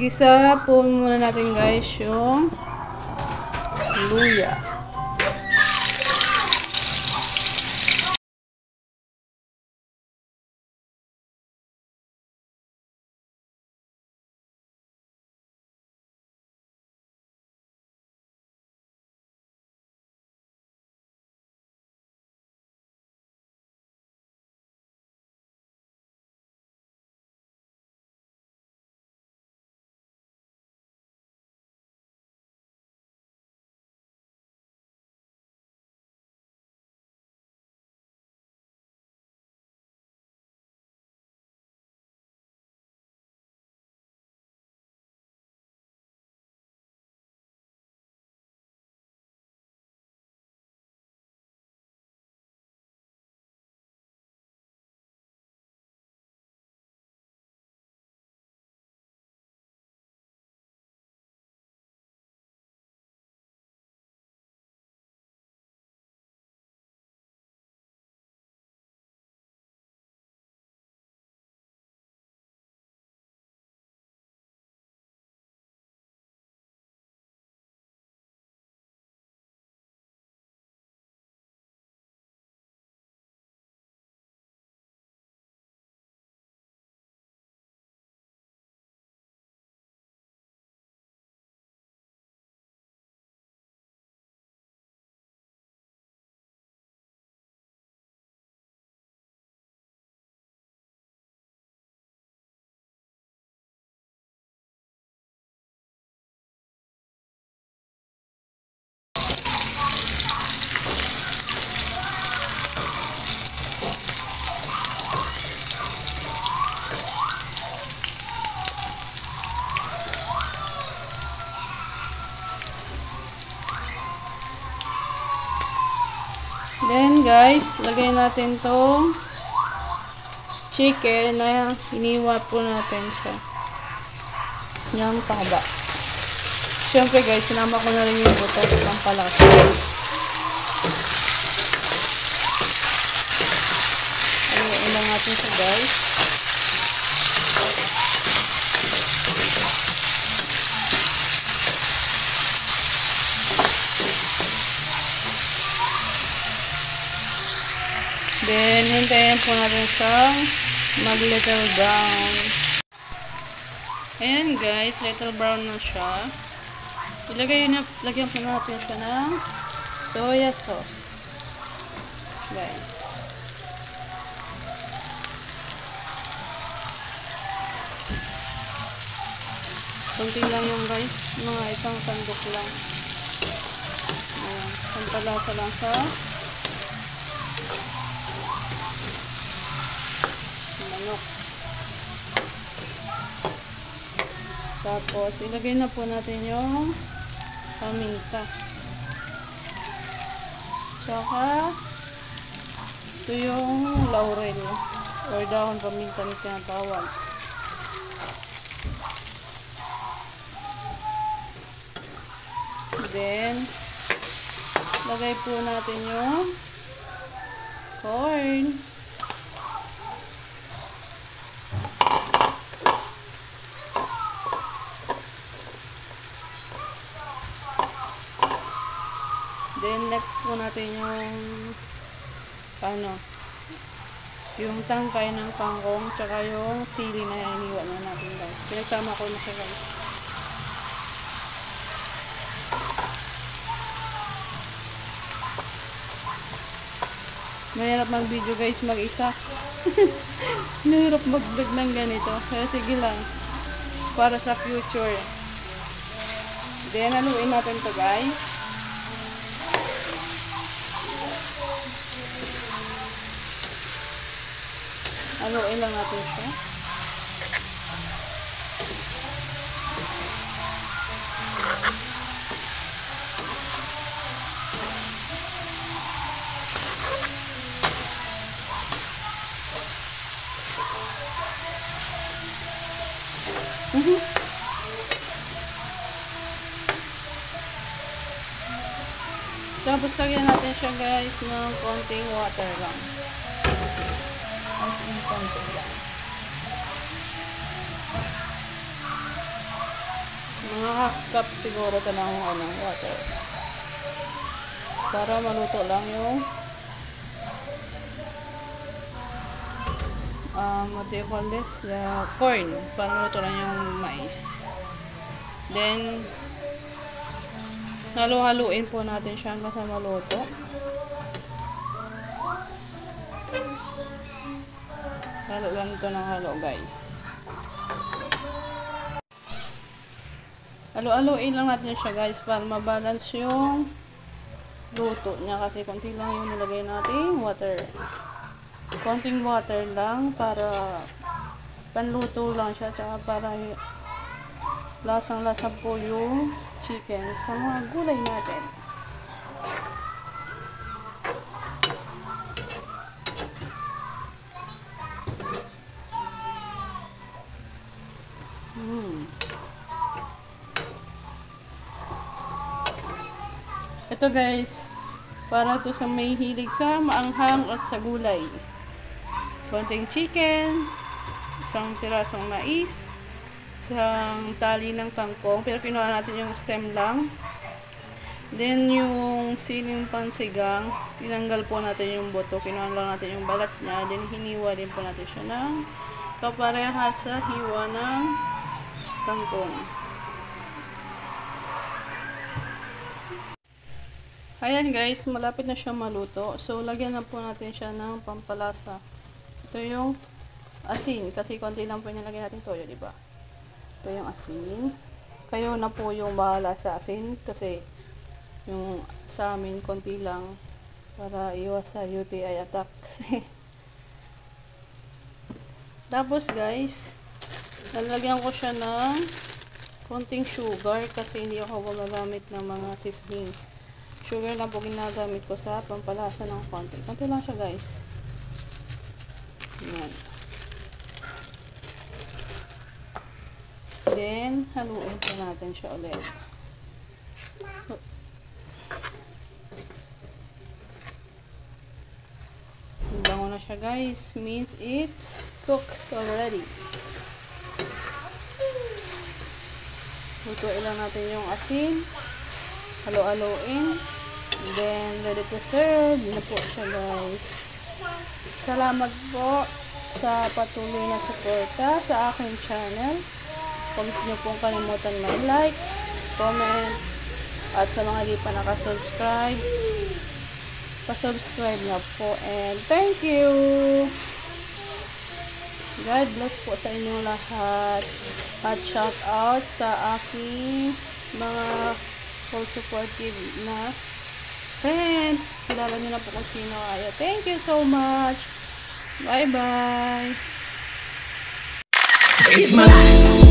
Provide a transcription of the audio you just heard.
Igisa po muna natin guys yung luya. Then guys, lagay natin tong chicken na iniwa po natin siya. Yan pahaba. Siyempre guys, sinama ko na rin yung buto ng palasa. Ayan lang natin siya guys. Then, hintayin po natin siyang mag-little brown. Ayan guys, little brown na siya. Lagyan po natin siya ng soya sauce. Guys. Kunti lang yung guys. Mga isang sandok lang. Ayan. Pampalasa lang sa manok. Tapos, ilagay na po natin yung paminta. Tsaka, ito yung laurel or dahon paminta na tinatawag. Then, lagay po natin yung corn. Then, next po natin yung tangkay ng kangkong, tsaka yung sili na iniwan na natin guys. Pinagsama ko na siya guys. Mahirap mag-video guys mag-isa. Mahirap mag-vlog ng ganito. Kaya sige lang. Para sa future. Then, haluin natin to guys. Haluin lang natin siya. Tapos lagyan natin siya guys ng konting water lang. Konting lang. Mga half cup siguro ito ng water. Para maluto lang yung what do you call this? The corn. Para maluto lang yung mais. Then, halo-haluin po natin siya hanggang sa maluto. Halo lang ito ng halo, guys. Halo-haluin lang natin siya, guys, para mabalance yung luto niya. Kasi konti lang yung nilagay natin water. Konting water lang para panluto lang siya. Tsaka para lasang-lasa po yung chicken sa mga gulay natin. Ito, guys, para to sa may hilig sa maanghang at sa gulay. Konting chicken, isang pirasong mais, isang tali ng kangkong, pero kinuha natin yung stem lang. Then, yung siling pansigang, tinanggal po natin yung buto, kinuha lang natin yung balat niya, then hiniwa din po natin siya ng kaparehas sa hiwa ng kangkong. Ayan, guys, malapit na siya maluto. So, lagyan na po natin siya ng pampalasa. Ito yung asin, kasi konti lang po nilagyan natin toyo, diba? Ito yung asin. Kayo na po yung bahala sa asin, kasi yung sa amin konti lang para iwas sa UTI attack. Tapos, guys, lalagyan ko siya ng konting sugar kasi hindi ako gumagamit ng mga seasoning. Sugar lang po ginagamit ko sa pampalasa ng konti. Konti lang siya, guys. Ayan. Then, haluin po natin siya ulit. Bango na siya, guys. Means it's cooked already. Lutuin lang natin yung asin. Halo-haloin. Then, ready to serve. Yun na po siya, guys. Salamat po sa patuloy na suporta sa aking channel. Huwag niyo pong kalimutan mag-like, comment, at sa mga di pa nakasubscribe, pa-subscribe na po. And thank you! God bless po sa inyong lahat. At shout out sa aking mga full supportive na friends. Kilala nyo na po kung sino kayo. Thank you so much. Bye-bye. It's my life.